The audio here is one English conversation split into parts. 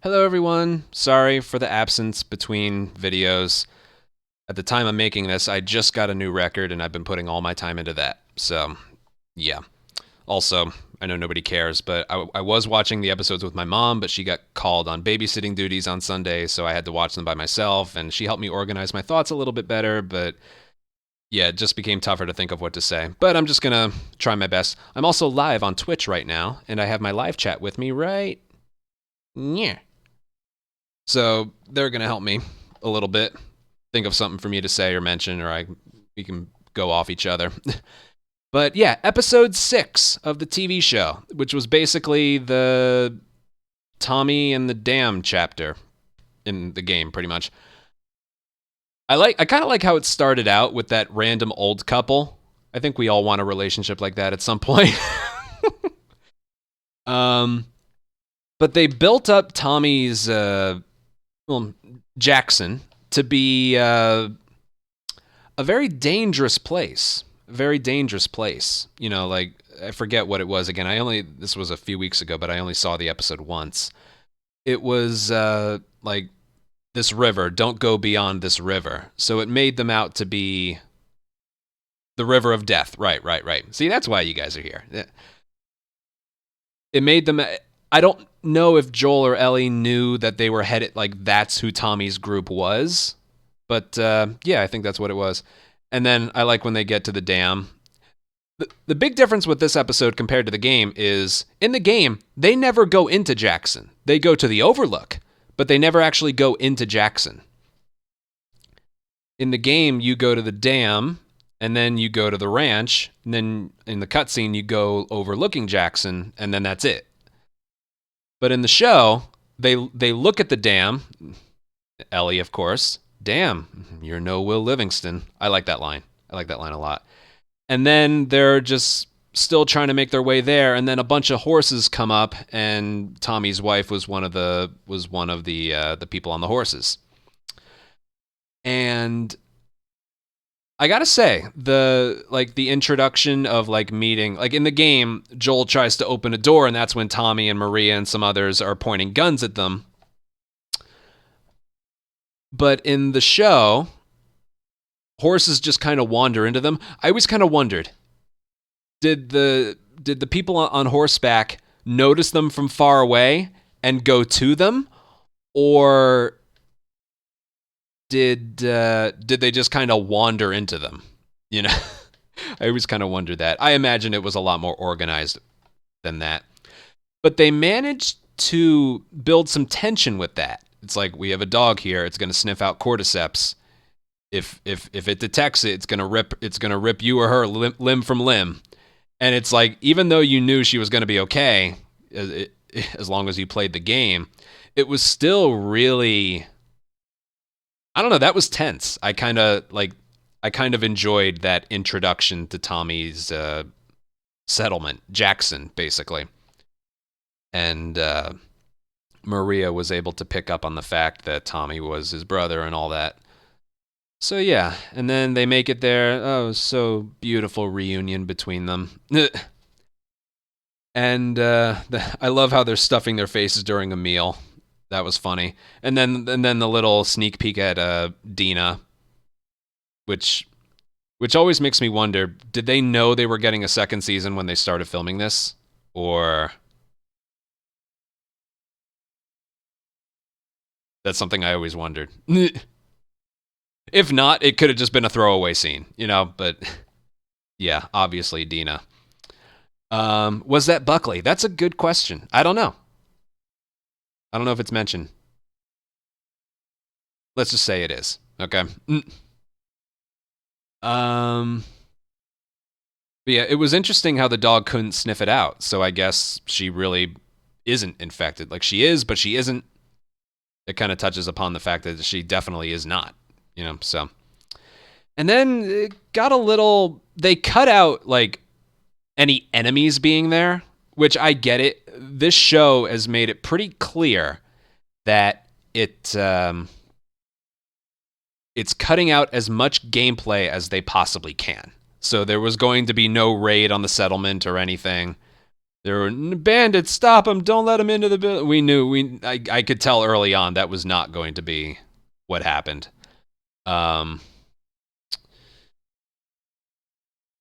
Hello, everyone. Sorry for the absence between videos. At the time I'm making this, I just got a new record and I've been putting all my time into that. So, yeah. Also, I know nobody cares, but I was watching the episodes with my mom, but she got called on babysitting duties on Sunday, so I had to watch them by myself, and she helped me organize my thoughts a little bit better, but yeah, it just became tougher to think of what to say. But I'm just gonna try my best. I'm also live on Twitch right now, and I have my live chat with me right. Yeah. So they're going to help me a little bit. Think of something for me to say or mention, or we can go off each other. But yeah, episode 6 of the TV show, which was basically the Tommy and the Dam chapter in the game, pretty much. I kind of like how it started out with that random old couple. I think we all want a relationship like that at some point. um, but they built up Tommy's Jackson to be a very dangerous place. Very dangerous place. You know, like I forget what it was again. This was a few weeks ago, but I only saw the episode once. It was like this river. Don't go beyond this river. So it made them out to be the river of death. Right. See, that's why you guys are here. It made them. I don't know if Joel or Ellie knew that they were headed, like that's who Tommy's group was. But yeah, I think that's what it was. And then I like when they get to the dam. The big difference with this episode compared to the game is in the game, they never go into Jackson. They go to the Overlook, but they never actually go into Jackson. In the game, you go to the dam, and then you go to the ranch, and then in the cutscene, you go overlooking Jackson, and then that's it. But in the show, they look at the dam, Ellie, of course. Damn, you're no Will Livingston. I like that line. I like that line a lot. And then they're just still trying to make their way there, and then a bunch of horses come up, and Tommy's wife was one of the people on the horses. And I gotta say, the introduction of meeting, in the game, Joel tries to open a door, and that's when Tommy and Maria and some others are pointing guns at them. But in the show, horses just kind of wander into them. I always kind of wondered, did the people on horseback notice them from far away and go to them, or did they just kind of wander into them? You know, I always kind of wondered that. I imagine it was a lot more organized than that, but they managed to build some tension with that. It's like, we have a dog here. It's going to sniff out cordyceps. If it detects it, it's going to rip you or her limb from limb. And it's like, even though you knew she was going to be okay, as long as you played the game, it was still really, I don't know, that was tense. I kind of enjoyed that introduction to Tommy's settlement, Jackson, basically. And Maria was able to pick up on the fact that Tommy was his brother and all that. So yeah, and then they make it there. Oh, so beautiful reunion between them. And I love how they're stuffing their faces during a meal. That was funny. And then the little sneak peek at Dina, which always makes me wonder, did they know they were getting a second season when they started filming this? Or that's something I always wondered. If not, it could have just been a throwaway scene, you know, but yeah, obviously Dina. Was that Buckley? That's a good question. I don't know. I don't know if it's mentioned. Let's just say it is. Okay. But yeah, it was interesting how the dog couldn't sniff it out. So I guess she really isn't infected. Like, she is, but she isn't. It kind of touches upon the fact that she definitely is not, you know, so. And then it got a little, they cut out any enemies being there, which I get it. This show has made it pretty clear that it's cutting out as much gameplay as they possibly can. So there was going to be no raid on the settlement or anything. There were bandits. Stop them! Don't let them into the building. We knew. I could tell early on that was not going to be what happened. And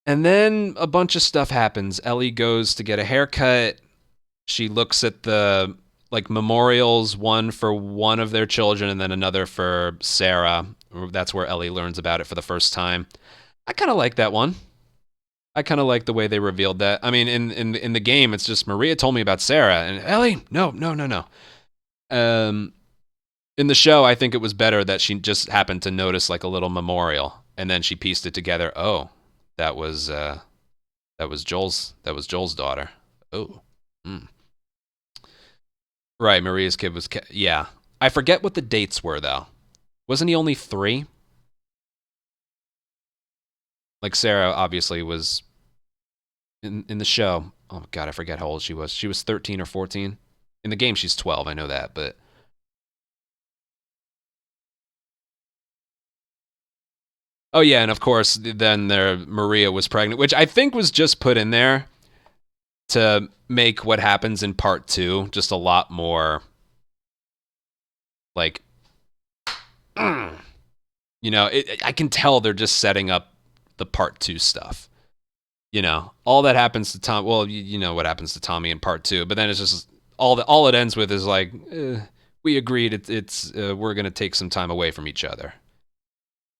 then a bunch of stuff happens. Ellie goes to get a haircut. She looks at the like memorials, one for one of their children and then another for Sarah. That's where Ellie learns about it for the first time. I kind of like that one. I kind of like the way they revealed that. I mean, in the game, it's just Maria told me about Sarah and Ellie. No. In the show, I think it was better that she just happened to notice like a little memorial, and then she pieced it together. Oh, that was Joel's daughter. Oh, right. Maria's kid was yeah. I forget what the dates were though. Wasn't he only 3? Like Sarah obviously was in the show. Oh god, I forget how old she was. She was 13 or 14. In the game, she's 12. I know that, but oh yeah, and of course, then Maria was pregnant, which I think was just put in there to make what happens in part 2 just a lot more like, you know, I can tell they're just setting up the part 2 stuff. You know, all that happens to Tom. Well, you know what happens to Tommy in part 2, but then it's just all it ends with is like, we agreed it's we're gonna take some time away from each other.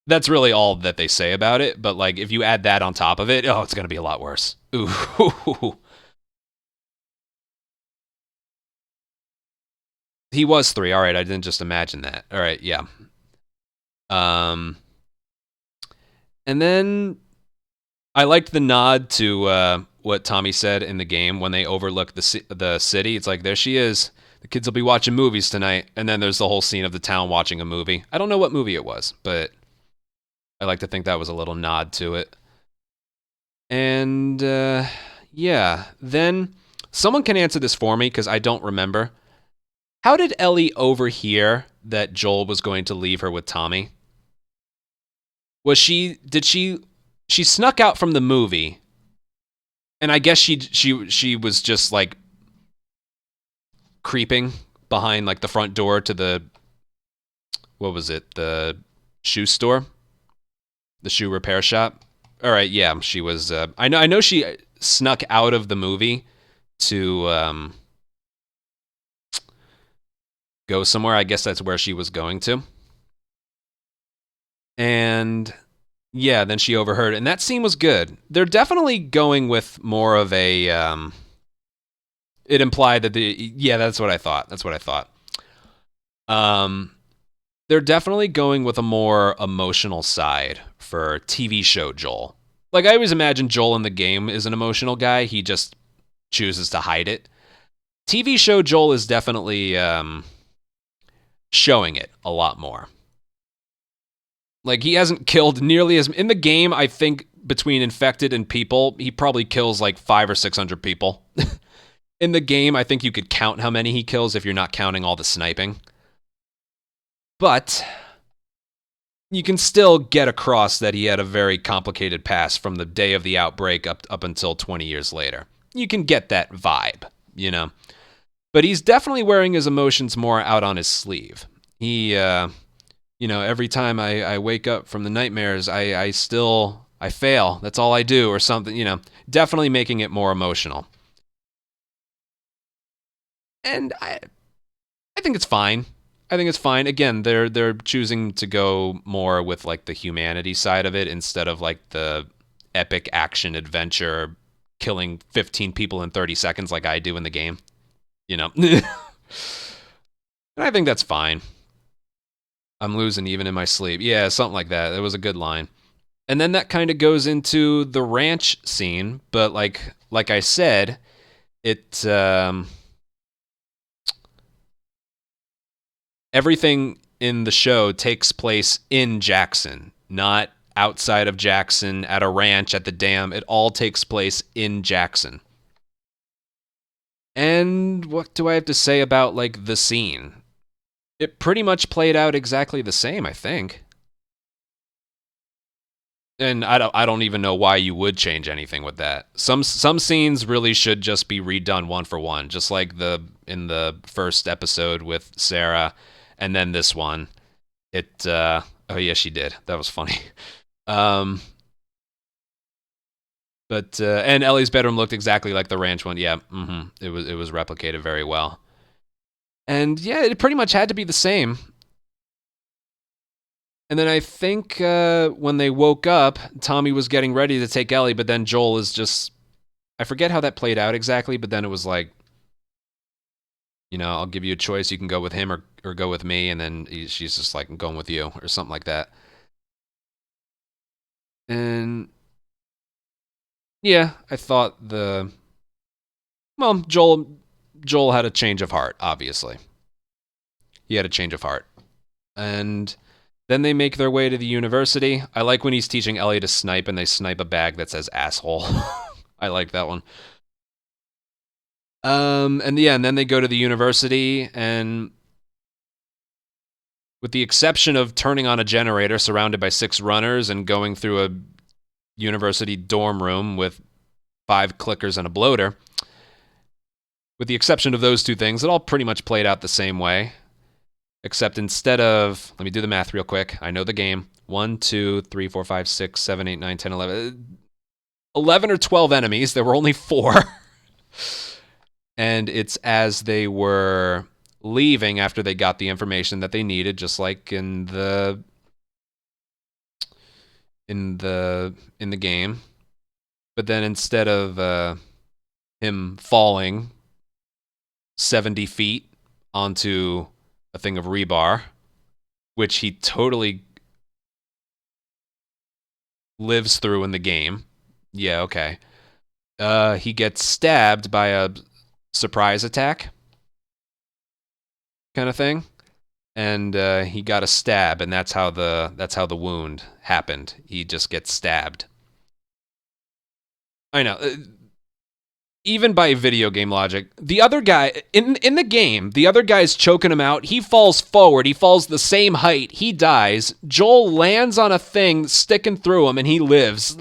That's really all that they say about it. But like, if you add that on top of it, oh, it's gonna be a lot worse. Ooh. He was 3. All right, I didn't just imagine that. All right, yeah. And then I liked the nod to what Tommy said in the game when they overlook the city. It's like, there she is. The kids will be watching movies tonight. And then there's the whole scene of the town watching a movie. I don't know what movie it was, but I like to think that was a little nod to it. And yeah, then someone can answer this for me because I don't remember. How did Ellie overhear that Joel was going to leave her with Tommy? Did she snuck out from the movie, and I guess she was just like creeping behind like the front door to the, what was it, the shoe store, the shoe repair shop. All right, yeah, she was. I know she snuck out of the movie to go somewhere. I guess that's where she was going to. And yeah, then she overheard, and that scene was good. They're definitely going with more of a. It implied that that's what I thought. That's what I thought. They're definitely going with a more emotional side for TV show Joel. Like, I always imagine Joel in the game is an emotional guy. He just chooses to hide it. TV show Joel is definitely showing it a lot more. Like, he hasn't killed nearly as... In the game, I think between infected and people, he probably kills like 500 or 600 people. In the game, I think you could count how many he kills if you're not counting all the sniping. But you can still get across that he had a very complicated past from the day of the outbreak up until 20 years later. You can get that vibe, you know? But he's definitely wearing his emotions more out on his sleeve. He... you know, every time I wake up from the nightmares, I fail. That's all I do, or something, you know, definitely making it more emotional. And I think it's fine. I think it's fine. Again, they're choosing to go more with like the humanity side of it instead of like the epic action adventure killing 15 people in 30 seconds like I do in the game. You know. And I think that's fine. I'm losing even in my sleep. Yeah, something like that. It was a good line. And then that kind of goes into the ranch scene, but like I said, it everything in the show takes place in Jackson, not outside of Jackson at a ranch at the dam. It all takes place in Jackson. And what do I have to say about like the scene? It pretty much played out exactly the same, I think. And I don't even know why you would change anything with that. Some scenes really should just be redone one for one, just like the in the first episode with Sarah, and then this one. It oh yeah, she did. That was funny. Um, but and Ellie's bedroom looked exactly like the ranch one. Yeah, it was replicated very well. And yeah, it pretty much had to be the same. And then I think when they woke up, Tommy was getting ready to take Ellie, but then Joel is just, I forget how that played out exactly, but then it was like, I'll give you a choice. You can go with him or go with me. And then she's just like, I'm going with you or something like that. And yeah, I thought Joel had a change of heart, obviously. He had a change of heart. And then they make their way to the university. I like when he's teaching Ellie to snipe and they snipe a bag that says asshole. I like that one. And yeah, and then they go to the university, and with the exception of turning on a generator surrounded by 6 runners and going through a university dorm room with 5 clickers and a bloater, with the exception of those 2 things, it all pretty much played out the same way. Except instead of, let me do the math real quick. I know the game. 1, 2, 3, 4, 5, 6, 7, 8, 9, 10, 11. 11 or 12 enemies. There were only 4. And it's as they were leaving after they got the information that they needed, just like in the game. But then instead of him falling 70 feet onto a thing of rebar, which he totally lives through in the game. Yeah, okay. He gets stabbed by a surprise attack kind of thing. And he got a stab, and that's how the wound happened. He just gets stabbed. I know. Even by video game logic, the other guy in the game, the other guy's choking him out. He falls forward. He falls the same height. He dies. Joel lands on a thing sticking through him, and he lives.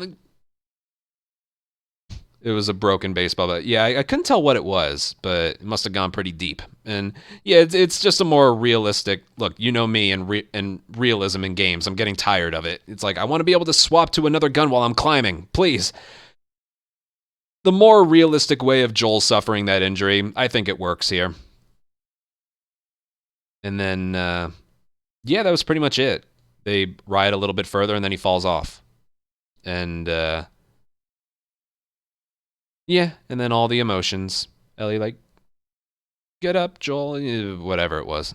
It was a broken baseball bat. Yeah, I couldn't tell what it was, but it must have gone pretty deep. And yeah, it's just a more realistic look. You know me and realism in games. I'm getting tired of it. It's like I want to be able to swap to another gun while I'm climbing, please. The more realistic way of Joel suffering that injury, I think it works here. And then, yeah, that was pretty much it. They ride a little bit further, and then he falls off. And yeah, and then all the emotions. Ellie like, get up, Joel. Whatever it was.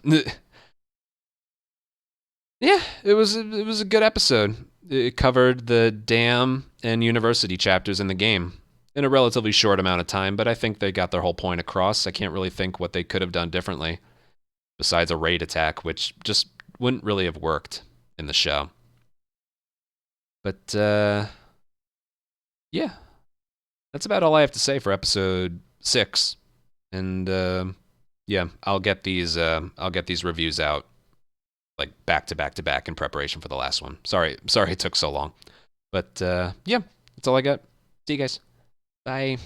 Yeah, it was a good episode. It covered the dam and university chapters in the game in a relatively short amount of time, but I think they got their whole point across. I can't really think what they could have done differently besides a raid attack, which just wouldn't really have worked in the show. But yeah, that's about all I have to say for episode 6. And yeah, I'll get these reviews out like back to back to back in preparation for the last one. Sorry it took so long. But yeah, that's all I got. See you guys. Bye.